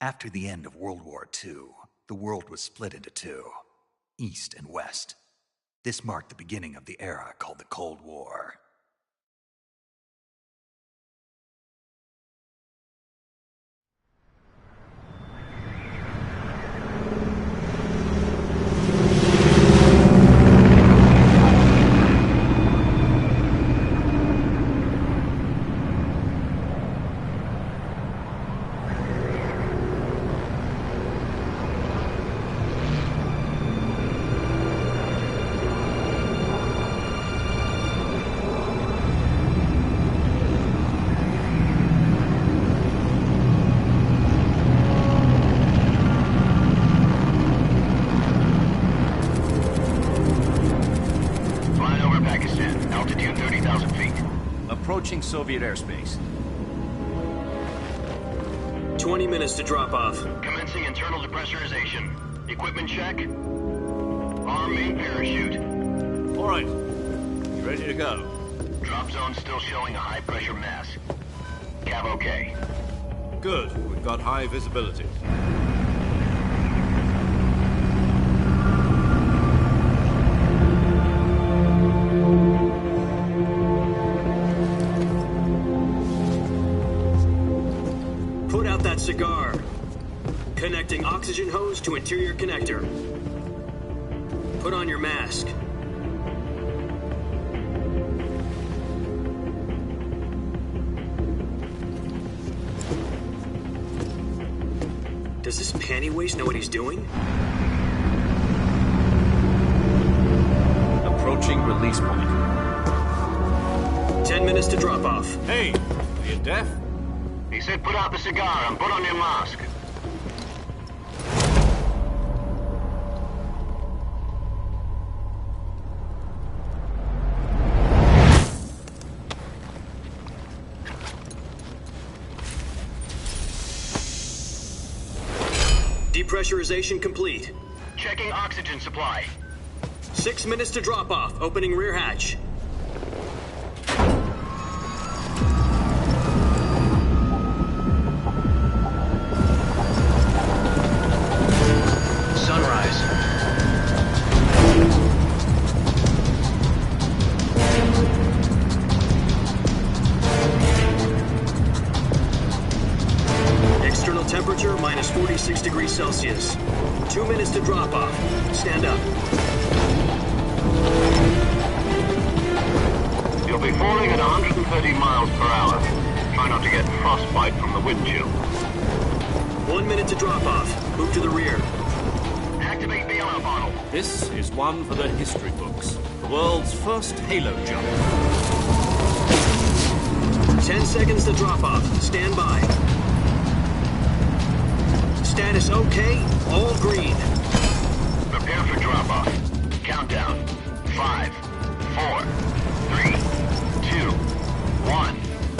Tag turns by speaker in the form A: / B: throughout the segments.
A: After the end of World War II, the world was split into two, East and West. This marked the beginning of the era called the Cold War.
B: Approaching Soviet airspace.
C: 20 minutes to drop off.
D: Commencing internal depressurization. Equipment check. Arm main parachute.
B: All right. You ready to go?
D: Drop zone still showing a high pressure mass. Cav okay.
B: Good. We've got high visibility.
C: Cigar. Connecting oxygen hose to interior connector. Put on your mask. Does this panty waste know what he's doing?
B: Approaching release point.
C: 10 minutes to drop off.
B: Hey, are you deaf?
D: He said put out the cigar and put on your mask.
C: Depressurization complete.
D: Checking oxygen supply.
C: 6 minutes to drop off. Opening rear hatch. Temperature minus 46 degrees Celsius. 2 minutes to drop off. Stand up.
D: You'll be falling at 130 miles per hour. Try not to get frostbite from the wind chill.
C: 1 minute to drop off. Move to the rear.
D: Activate the alarm bottle.
B: This is one for the history books. The world's first halo jump.
C: 10 seconds to drop off. Stand by. Status okay, all green.
D: Prepare for drop-off. Countdown. 5, 4, 3, 2, 1.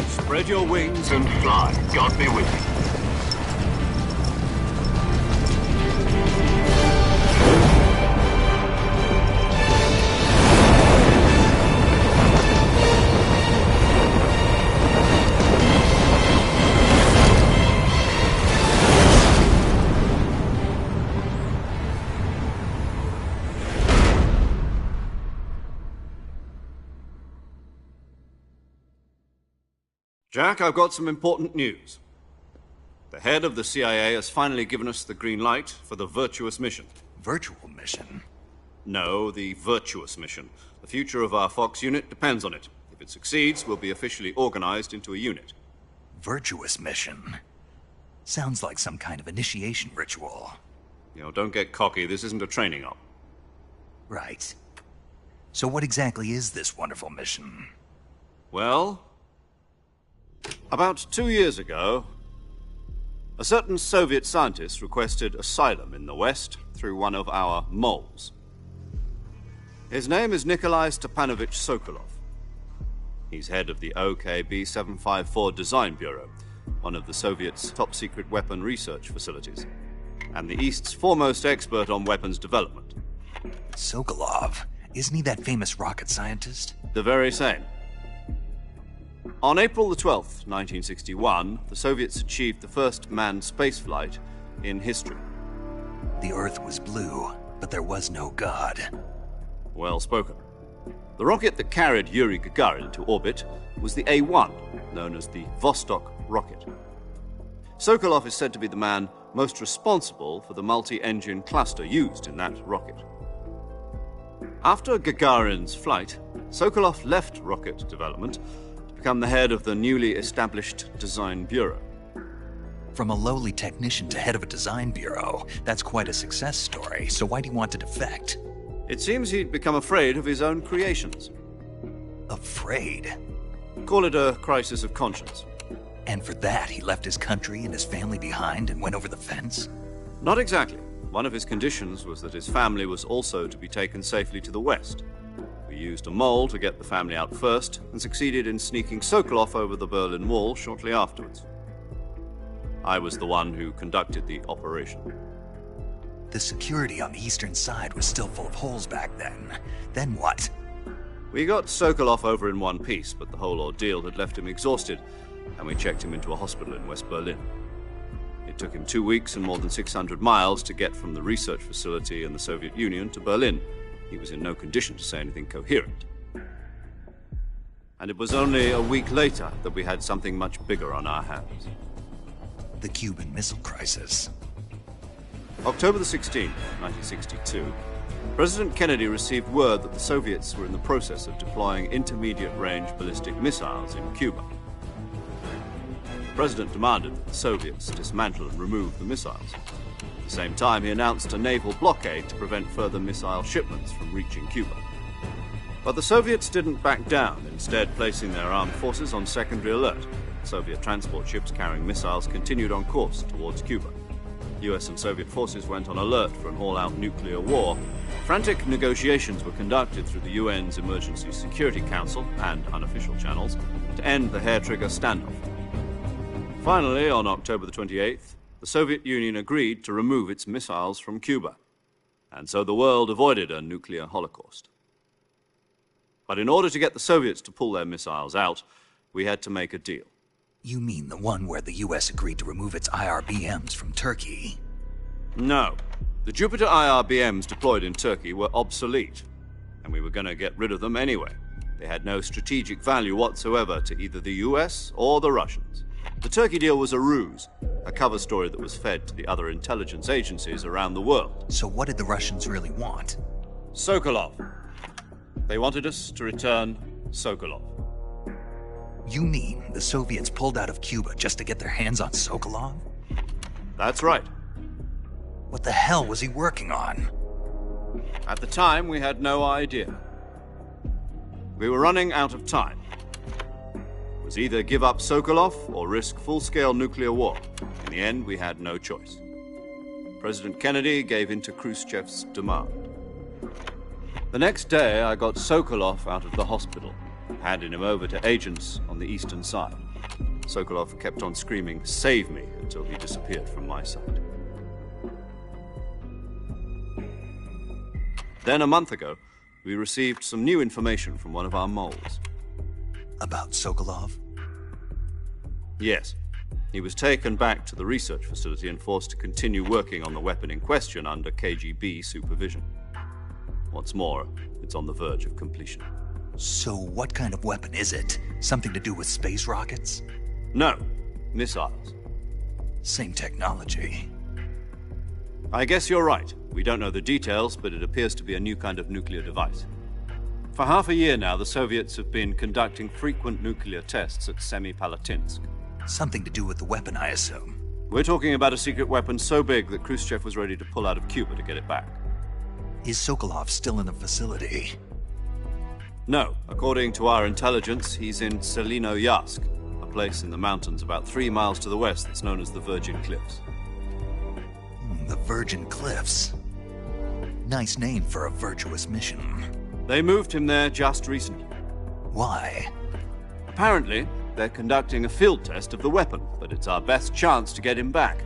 B: Spread your wings
D: And fly. God be with you.
B: Jack, I've got some important news. The head of the CIA has finally given us the green light for the Virtuous mission.
A: Virtual mission?
B: No, the Virtuous mission. The future of our Fox unit depends on it. If it succeeds, we'll be officially organized into a unit.
A: Virtuous mission? Sounds like some kind of initiation ritual.
B: You know, don't get cocky. This isn't a training op.
A: Right. So what exactly is this wonderful mission?
B: Well, about 2 years ago, a certain Soviet scientist requested asylum in the West through one of our moles. His name is Nikolai Stepanovich Sokolov. He's head of the OKB-754 Design Bureau, one of the Soviets' top-secret weapon research facilities, and the East's foremost expert on weapons development.
A: Sokolov? Isn't he that famous rocket scientist?
B: The very same. On April the 12th, 1961, the Soviets achieved the first manned spaceflight in history.
A: The Earth was blue, but there was no God.
B: Well spoken. The rocket that carried Yuri Gagarin to orbit was the A-1, known as the Vostok rocket. Sokolov is said to be the man most responsible for the multi-engine cluster used in that rocket. After Gagarin's flight, Sokolov left rocket development to become the head of the newly established Design Bureau.
A: From a lowly technician to head of a design bureau, that's quite a success story, so why do you want to defect?
B: It seems he'd become afraid of his own creations.
A: Afraid?
B: Call it a crisis of conscience.
A: And for that, he left his country and his family behind and went over the fence?
B: Not exactly. One of his conditions was that his family was also to be taken safely to the west. We used a mole to get the family out first and succeeded in sneaking Sokolov over the Berlin Wall shortly afterwards. I was the one who conducted the operation.
A: The security on the eastern side was still full of holes back then. Then what?
B: We got Sokolov over in one piece, but the whole ordeal had left him exhausted, and we checked him into a hospital in West Berlin. It took him 2 weeks and more than 600 miles to get from the research facility in the Soviet Union to Berlin. He was in no condition to say anything coherent. And it was only a week later that we had something much bigger on our hands.
A: The Cuban Missile Crisis.
B: October the 16th, 1962, President Kennedy received word that the Soviets were in the process of deploying intermediate-range ballistic missiles in Cuba. The President demanded that the Soviets dismantle and remove the missiles. At the same time, he announced a naval blockade to prevent further missile shipments from reaching Cuba. But the Soviets didn't back down, instead placing their armed forces on secondary alert. Soviet transport ships carrying missiles continued on course towards Cuba. US and Soviet forces went on alert for an all-out nuclear war. Frantic negotiations were conducted through the UN's Emergency Security Council and unofficial channels to end the hair-trigger standoff. Finally, on October the 28th, the Soviet Union agreed to remove its missiles from Cuba. And so the world avoided a nuclear holocaust. But in order to get the Soviets to pull their missiles out, we had to make a deal.
A: You mean the one where the US agreed to remove its IRBMs from Turkey?
B: No. The Jupiter IRBMs deployed in Turkey were obsolete, and we were going to get rid of them anyway. They had no strategic value whatsoever to either the US or the Russians. The Turkey deal was a ruse, a cover story that was fed to the other intelligence agencies around the world.
A: So what did the Russians really want?
B: Sokolov. They wanted us to return Sokolov.
A: You mean the Soviets pulled out of Cuba just to get their hands on Sokolov?
B: That's right.
A: What the hell was he working on?
B: At the time, we had no idea. We were running out of time. It was either give up Sokolov or risk full-scale nuclear war. In the end, we had no choice. President Kennedy gave in to Khrushchev's demand. The next day, I got Sokolov out of the hospital, handing him over to agents on the eastern side. Sokolov kept on screaming, "Save me," until he disappeared from my sight. Then, a month ago, we received some new information from one of our moles.
A: About Sokolov?
B: Yes. He was taken back to the research facility and forced to continue working on the weapon in question under KGB supervision. What's more, it's on the verge of completion.
A: So what kind of weapon is it? Something to do with space rockets?
B: No, missiles.
A: Same technology.
B: I guess you're right. We don't know the details, but it appears to be a new kind of nuclear device. For half a year now, the Soviets have been conducting frequent nuclear tests at Semipalatinsk.
A: Something to do with the weapon, I assume.
B: We're talking about a secret weapon so big that Khrushchev was ready to pull out of Cuba to get it back.
A: Is Sokolov still in the facility?
B: No. According to our intelligence, he's in Selinoyarsk, a place in the mountains about 3 miles to the west that's known as the Virgin Cliffs.
A: The Virgin Cliffs. Nice name for a virtuous mission.
B: They moved him there just recently.
A: Why?
B: Apparently, they're conducting a field test of the weapon, but it's our best chance to get him back.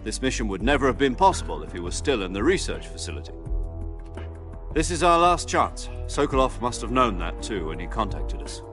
B: This mission would never have been possible if he was still in the research facility. This is our last chance. Sokolov must have known that too when he contacted us.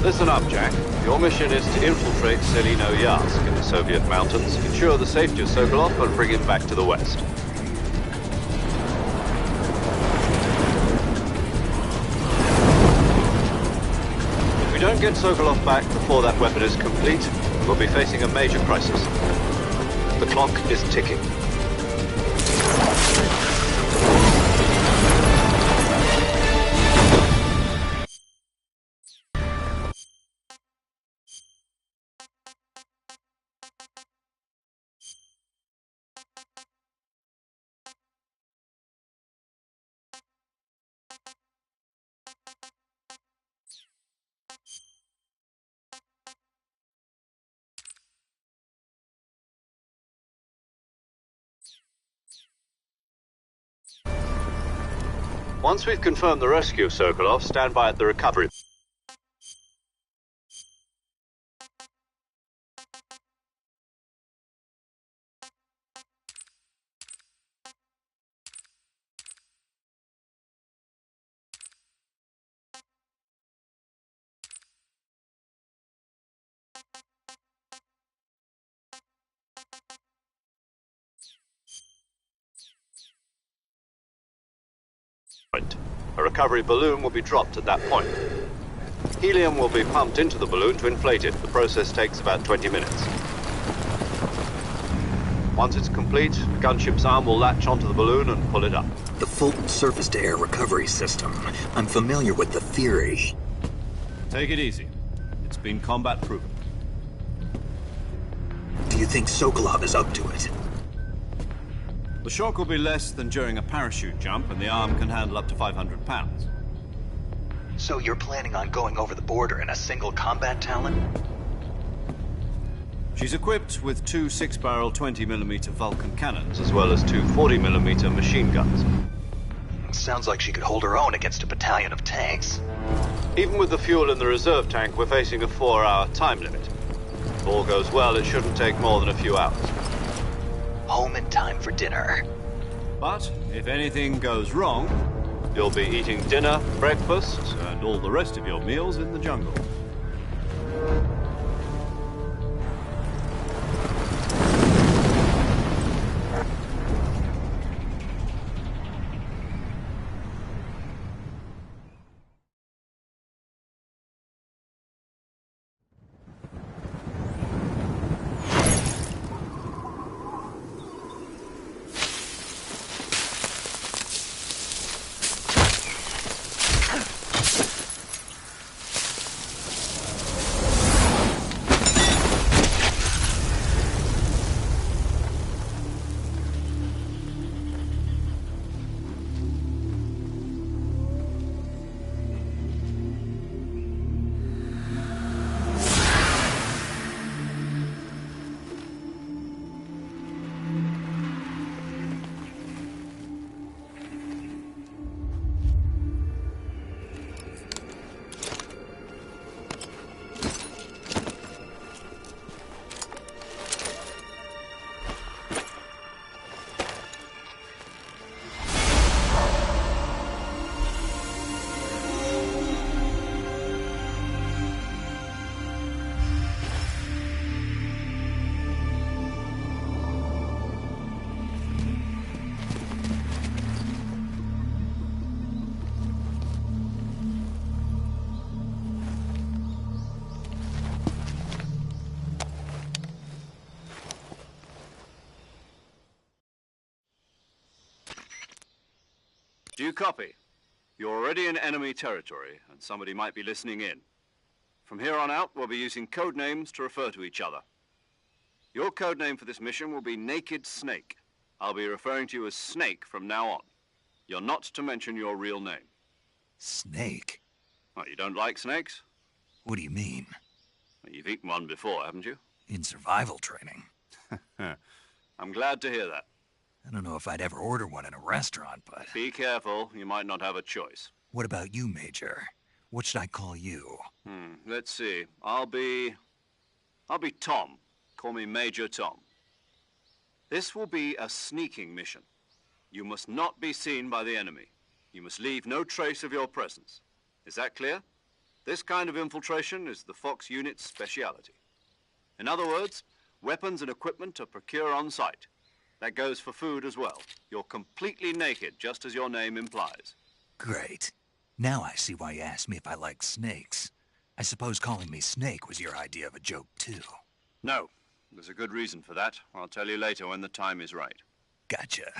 B: Listen up, Jack. Your mission is to infiltrate Selino Yask in the Soviet mountains, ensure the safety of Sokolov, and bring him back to the West. If we don't get Sokolov back before that weapon is complete, we'll be facing a major crisis. The clock is ticking. Once we've confirmed the rescue of Sokolov, stand by at the recovery point. A recovery balloon will be dropped at that point. Helium will be pumped into the balloon to inflate it. The process takes about 20 minutes. Once it's complete, the gunship's arm will latch onto the balloon and pull it up.
A: The Fulton surface-to-air recovery system. I'm familiar with the theory.
B: Take it easy. It's been combat-proven.
A: Do you think Sokolov is up to it?
B: The shock will be less than during a parachute jump, and the arm can handle up to 500 pounds.
A: So you're planning on going over the border in a single combat Talon?
B: She's equipped with two 6-barrel 20mm Vulcan cannons, as well as two 40mm machine guns.
A: Sounds like she could hold her own against a battalion of tanks.
B: Even with the fuel in the reserve tank, we're facing a 4-hour time limit. If all goes well, it shouldn't take more than a few hours.
A: Home in time for dinner.
B: But if anything goes wrong, you'll be eating dinner, breakfast, and all the rest of your meals in the jungle. Do you copy? You're already in enemy territory, and somebody might be listening in. From here on out, we'll be using code names to refer to each other. Your code name for this mission will be Naked Snake. I'll be referring to you as Snake from now on. You're not to mention your real name.
A: Snake?
B: Well, you don't like snakes?
A: What do you mean?
B: Well, you've eaten one before, haven't you?
A: In survival training.
B: I'm glad to hear that.
A: I don't know if I'd ever order one in a restaurant, but...
B: Be careful, you might not have a choice.
A: What about you, Major? What should I call you?
B: Let's see. I'll be Tom. Call me Major Tom. This will be a sneaking mission. You must not be seen by the enemy. You must leave no trace of your presence. Is that clear? This kind of infiltration is the Fox unit's speciality. In other words, weapons and equipment are procured on site. That goes for food as well. You're completely naked, just as your name implies.
A: Great. Now I see why you asked me if I like snakes. I suppose calling me Snake was your idea of a joke, too.
B: No, there's a good reason for that. I'll tell you later when the time is right.
A: Gotcha.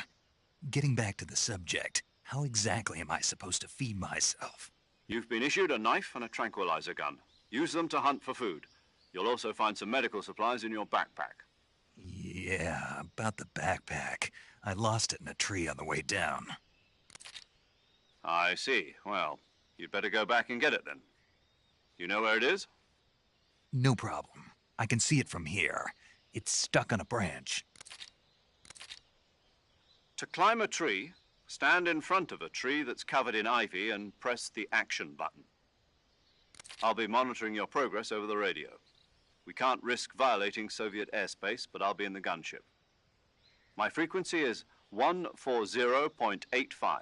A: Getting back to the subject, how exactly am I supposed to feed myself?
B: You've been issued a knife and a tranquilizer gun. Use them to hunt for food. You'll also find some medical supplies in your backpack.
A: Yeah, about the backpack. I lost it in a tree on the way down.
B: I see. Well, you'd better go back and get it then. You know where it is?
A: No problem. I can see it from here. It's stuck on a branch.
B: To climb a tree, stand in front of a tree that's covered in ivy and press the action button. I'll be monitoring your progress over the radio. We can't risk violating Soviet airspace, but I'll be in the gunship. My frequency is 140.85.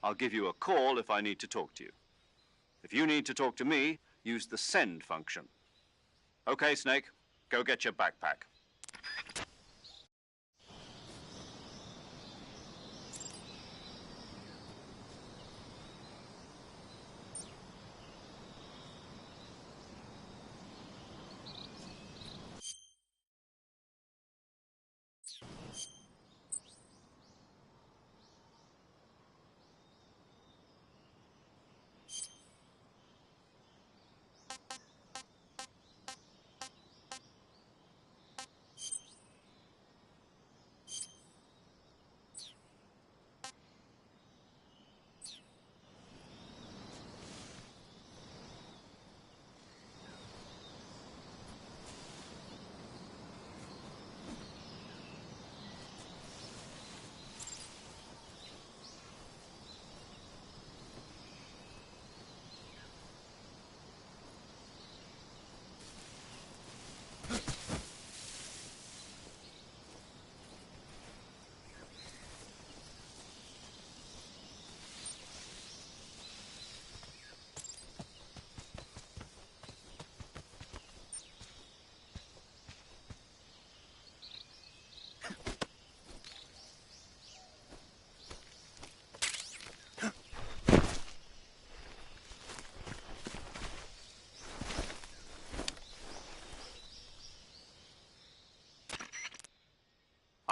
B: I'll give you a call if I need to talk to you. If you need to talk to me, use the send function. Okay, Snake, go get your backpack.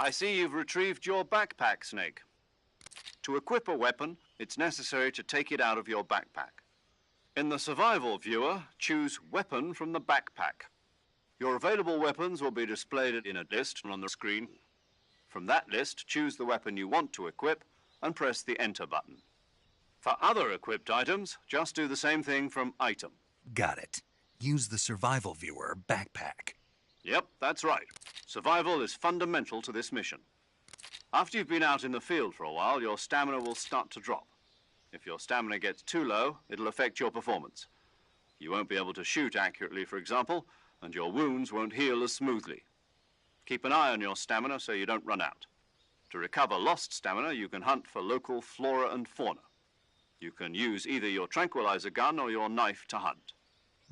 B: I see you've retrieved your backpack, Snake. To equip a weapon, it's necessary to take it out of your backpack. In the survival viewer, choose Weapon from the backpack. Your available weapons will be displayed in a list on the screen. From that list, choose the weapon you want to equip and press the Enter button. For other equipped items, just do the same thing from Item.
A: Got it. Use the survival viewer backpack.
B: Yep, that's right. Survival is fundamental to this mission. After you've been out in the field for a while, your stamina will start to drop. If your stamina gets too low, it'll affect your performance. You won't be able to shoot accurately, for example, and your wounds won't heal as smoothly. Keep an eye on your stamina so you don't run out. To recover lost stamina, you can hunt for local flora and fauna. You can use either your tranquilizer gun or your knife to hunt.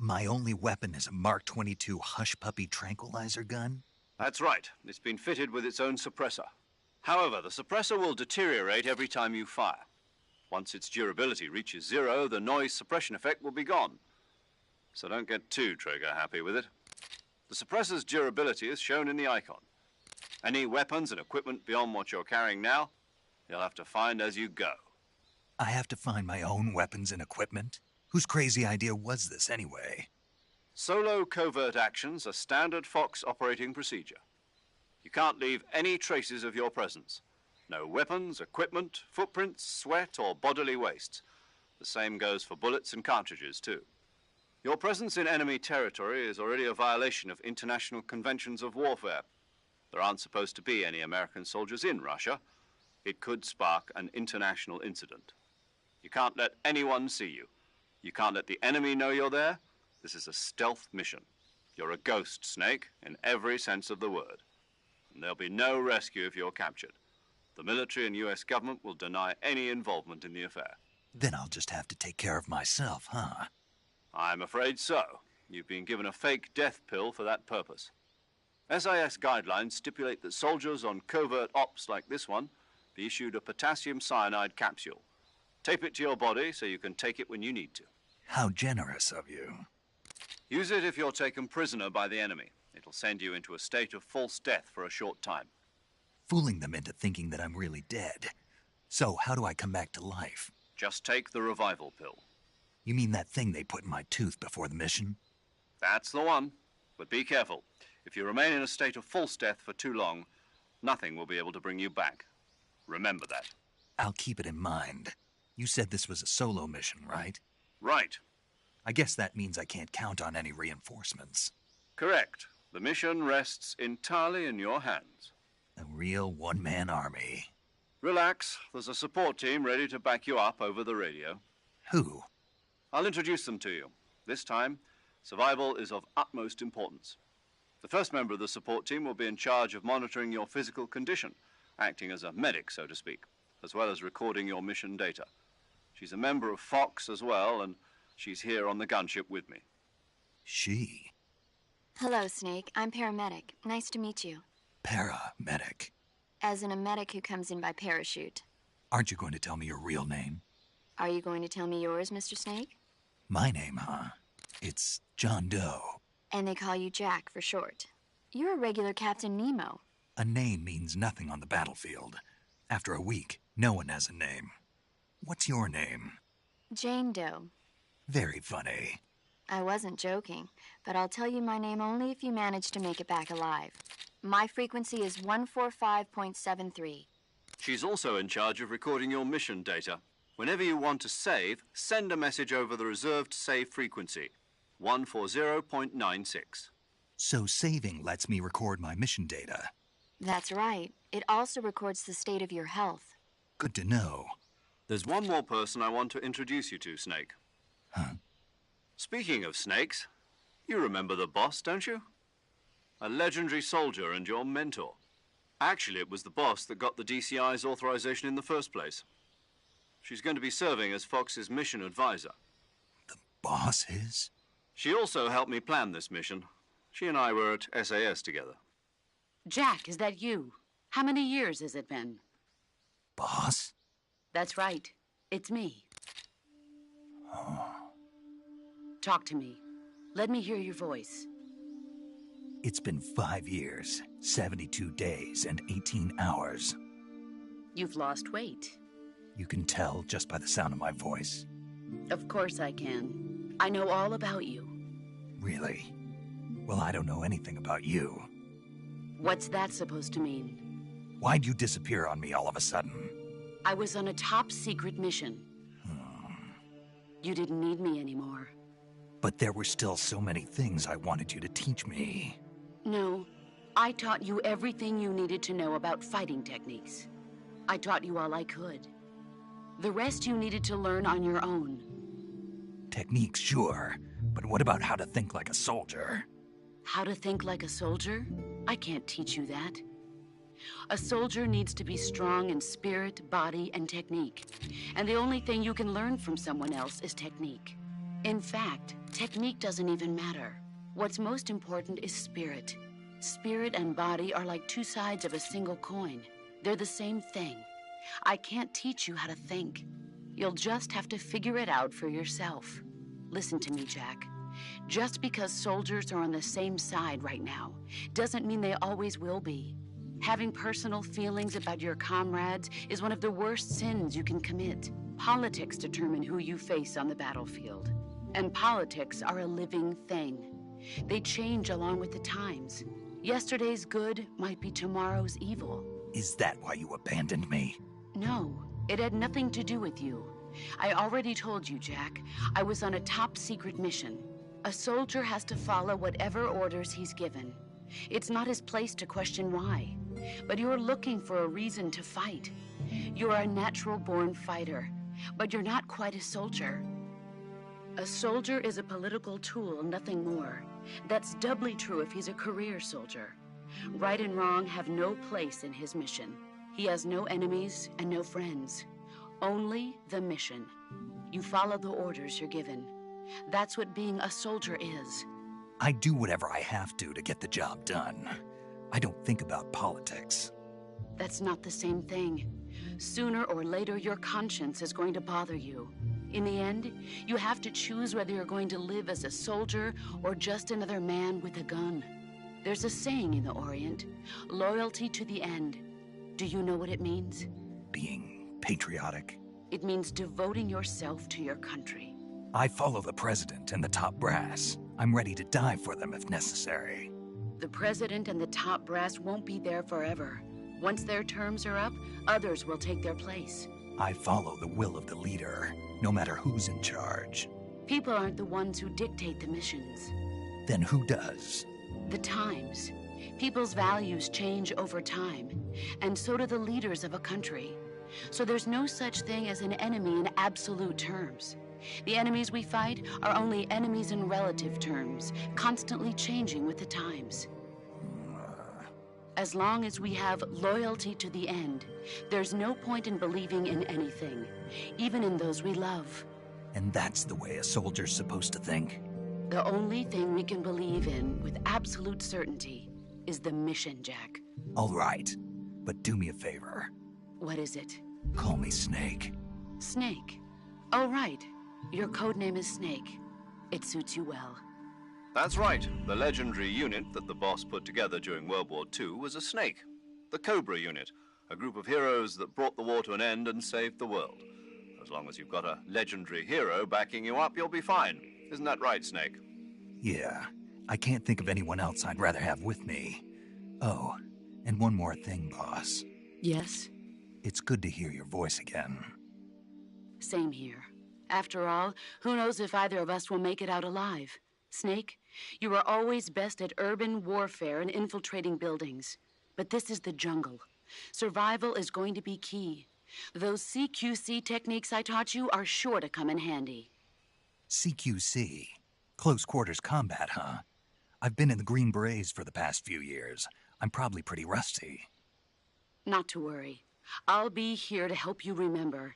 A: My only weapon is a Mark 22 Hush Puppy tranquilizer gun?
B: That's right. It's been fitted with its own suppressor. However, the suppressor will deteriorate every time you fire. Once its durability reaches 0, the noise suppression effect will be gone. So don't get too trigger-happy with it. The suppressor's durability is shown in the icon. Any weapons and equipment beyond what you're carrying now, you'll have to find as you go.
A: I have to find my own weapons and equipment? Whose crazy idea was this, anyway?
B: Solo covert actions are standard Fox operating procedure. You can't leave any traces of your presence. No weapons, equipment, footprints, sweat, or bodily wastes. The same goes for bullets and cartridges, too. Your presence in enemy territory is already a violation of international conventions of warfare. There aren't supposed to be any American soldiers in Russia. It could spark an international incident. You can't let anyone see you. You can't let the enemy know you're there. This is a stealth mission. You're a ghost, Snake, in every sense of the word. And there'll be no rescue if you're captured. The military and U.S. government will deny any involvement in the affair.
A: Then I'll just have to take care of myself, huh?
B: I'm afraid so. You've been given a fake death pill for that purpose. SIS guidelines stipulate that soldiers on covert ops like this one be issued a potassium cyanide capsule. Tape it to your body so you can take it when you need to.
A: How generous of you.
B: Use it if you're taken prisoner by the enemy. It'll send you into a state of false death for a short time.
A: Fooling them into thinking that I'm really dead. So, how do I come back to life?
B: Just take the revival pill.
A: You mean that thing they put in my tooth before the mission?
B: That's the one. But be careful. If you remain in a state of false death for too long, nothing will be able to bring you back. Remember that.
A: I'll keep it in mind. You said this was a solo mission, right?
B: Right.
A: I guess that means I can't count on any reinforcements.
B: Correct. The mission rests entirely in your hands.
A: A real one-man army.
B: Relax. There's a support team ready to back you up over the radio.
A: Who?
B: I'll introduce them to you. This time, survival is of utmost importance. The first member of the support team will be in charge of monitoring your physical condition, acting as a medic, so to speak, as well as recording your mission data. She's a member of Fox as well, and she's here on the gunship with me.
A: She?
E: Hello, Snake. I'm paramedic. Nice to meet you.
A: Paramedic.
E: As in a medic who comes in by parachute.
A: Aren't you going to tell me your real name?
E: Are you going to tell me yours, Mr. Snake?
A: My name, huh? It's John Doe.
E: And they call you Jack for short. You're a regular Captain Nemo.
A: A name means nothing on the battlefield. After a week, no one has a name. What's your name?
E: Jane Doe.
A: Very funny.
E: I wasn't joking, but I'll tell you my name only if you manage to make it back alive. My frequency is 145.73.
B: She's also in charge of recording your mission data. Whenever you want to save, send a message over the reserved save frequency, 140.96.
A: So saving lets me record my mission data.
E: That's right. It also records the state of your health.
A: Good to know.
B: There's one more person I want to introduce you to, Snake.
A: Huh?
B: Speaking of snakes, you remember the boss, don't you? A legendary soldier and your mentor. Actually, it was the boss that got the DCI's authorization in the first place. She's going to be serving as Fox's mission advisor.
A: The boss is?
B: She also helped me plan this mission. She and I were at SAS together.
F: Jack, is that you? How many years has it been?
A: Boss?
F: That's right. It's me.
A: Oh.
F: Talk to me. Let me hear your voice.
A: It's been 5 years, 72 days, and 18 hours.
F: You've lost weight.
A: You can tell just by the sound of my voice.
F: Of course I can. I know all about you.
A: Really? Well, I don't know anything about you.
F: What's that supposed to mean?
A: Why'd you disappear on me all of a sudden?
F: I was on a top-secret mission. You didn't need me anymore.
A: But there were still so many things I wanted you to teach me.
F: No, I taught you everything you needed to know about fighting techniques. I taught you all I could. The rest you needed to learn on your own.
A: Techniques, sure. But what about how to think like a soldier?
F: How to think like a soldier? I can't teach you that. A soldier needs to be strong in spirit, body, and technique. And the only thing you can learn from someone else is technique. In fact, technique doesn't even matter. What's most important is spirit. Spirit and body are like two sides of a single coin. They're the same thing. I can't teach you how to think. You'll just have to figure it out for yourself. Listen to me, Jack. Just because soldiers are on the same side right now doesn't mean they always will be. Having personal feelings about your comrades is one of the worst sins you can commit. Politics determine who you face on the battlefield. And politics are a living thing. They change along with the times. Yesterday's good might be tomorrow's evil.
A: Is that why you abandoned me?
F: No, it had nothing to do with you. I already told you, Jack. I was on a top-secret mission. A soldier has to follow whatever orders he's given. It's not his place to question why. But you're looking for a reason to fight. You're a natural-born fighter, but you're not quite a soldier. A soldier is a political tool, nothing more. That's doubly true if he's a career soldier. Right and wrong have no place in his mission. He has no enemies and no friends. Only the mission. You follow the orders you're given. That's what being a soldier is.
A: I do whatever I have to get the job done. I don't think about politics.
F: That's not the same thing. Sooner or later, your conscience is going to bother you. In the end, you have to choose whether you're going to live as a soldier or just another man with a gun. There's a saying in the Orient, loyalty to the end. Do you know what it means?
A: Being patriotic.
F: It means devoting yourself to your country.
A: I follow the president and the top brass. I'm ready to die for them if necessary.
F: The president and the top brass won't be there forever. Once their terms are up, others will take their place.
A: I follow the will of the leader, no matter who's in charge.
F: People aren't the ones who dictate the missions.
A: Then who does?
F: The times. People's values change over time, and so do the leaders of a country. So there's no such thing as an enemy in absolute terms. The enemies we fight are only enemies in relative terms, constantly changing with the times. As long as we have loyalty to the end, there's no point in believing in anything, even in those we love.
A: And that's the way a soldier's supposed to think?
F: The only thing we can believe in with absolute certainty is the mission, Jack.
A: All right, but do me a favor.
F: What is it?
A: Call me Snake.
F: Snake. Oh, right. Your code name is Snake. It suits you well.
B: That's right. The legendary unit that the boss put together during World War II was a snake. The Cobra unit, a group of heroes that brought the war to an end and saved the world. As long as you've got a legendary hero backing you up, you'll be fine. Isn't that right, Snake?
A: Yeah, I can't think of anyone else I'd rather have with me. Oh, and one more thing, boss.
F: Yes?
A: It's good to hear your voice again.
F: Same here. After all, who knows if either of us will make it out alive? Snake, you were always best at urban warfare and infiltrating buildings. But this is the jungle. Survival is going to be key. Those CQC techniques I taught you are sure to come in handy.
A: CQC? Close quarters combat, huh? I've been in the Green Berets for the past few years. I'm probably pretty rusty.
F: Not to worry. I'll be here to help you remember.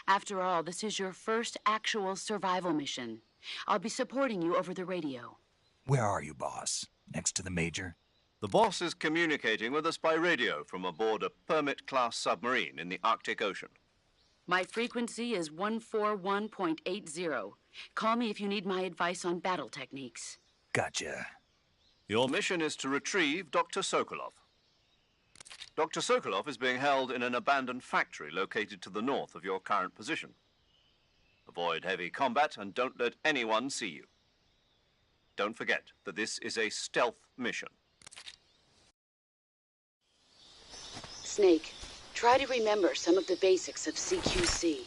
F: After all, this is your first actual survival mission. I'll be supporting you over the radio.
A: Where are you, boss? Next to the Major?
B: The boss is communicating with us by radio from aboard a Permit-class submarine in the Arctic Ocean.
F: My frequency is 141.80. Call me if you need my advice on battle techniques.
A: Gotcha.
B: Your mission is to retrieve Dr. Sokolov. Dr. Sokolov is being held in an abandoned factory located to the north of your current position. Avoid heavy combat and don't let anyone see you. Don't forget that this is a stealth mission.
F: Snake, try to remember some of the basics of CQC.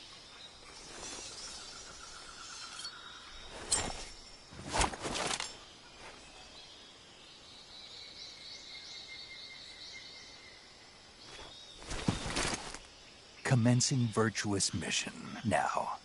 A: Commencing virtuous mission now.